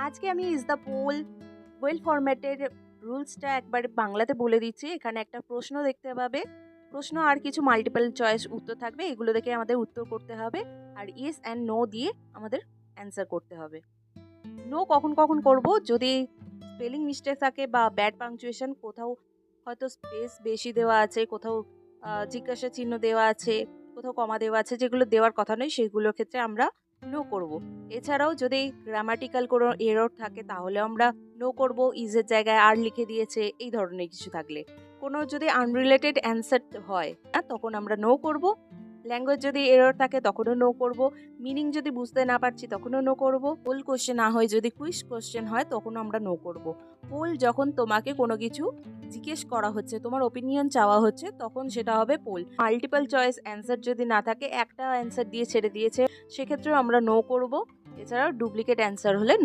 আজকে আমি is the pole well ফরম্যাটের রুলসটা একবার বাংলাতে বলে দিচ্ছি। এখানে একটা প্রশ্ন দেখতে পাবে, প্রশ্ন আর কিছু মাল্টিপল চয়েস উত্তর থাকবে, এগুলো দেখে আমাদের উত্তর করতে হবে। আর ইয়েস অ্যান্ড নো দিয়ে আমাদের অ্যান্সার করতে হবে। নো কখন কখন করব, যদি স্পেলিং মিস্টেক থাকে বা ব্যাড পাংচুয়েশন, কোথাও হয়তো স্পেস বেশি দেওয়া আছে, কোথাও জিজ্ঞাসা চিহ্ন দেওয়া আছে, কোথাও কমা দেওয়া আছে, যেগুলো দেওয়ার কথা নয় সেগুলোর ক্ষেত্রে আমরা নো করব। এছাড়াও যদি গ্রামাটিক্যাল কোনো এরর থাকে তাহলে আমরা নো করব, ইজের জায়গায় আর লিখে দিয়েছে, এই ধরনের কিছু থাকলে। কোনো যদি আনরিলেটেড অ্যান্সার হয় তখন আমরা নো করব। ল্যাঙ্গুয়েজ যদি এরর থাকে তখনও নো করব। মিনিং যদি বুঝতে না পারছি তখনও নো করব। পোল কোশ্চেন না হয় যদি কুইজ কোশ্চেন হয় তখন আমরা নো করব। পোল যখন তোমাকে কোনো কিছু জিজ্ঞেস করা হচ্ছে, তোমার ওপিনিয়ন চাওয়া হচ্ছে, তখন সেটা হবে পোল। মাল্টিপল চয়েস অ্যান্সার যদি না থাকে, একটা অ্যান্সার দিয়ে ছেড়ে দিয়েছে, সেক্ষেত্রেও আমরা নো করব। এছাড়াও ডুপ্লিকেট অ্যান্সার হলে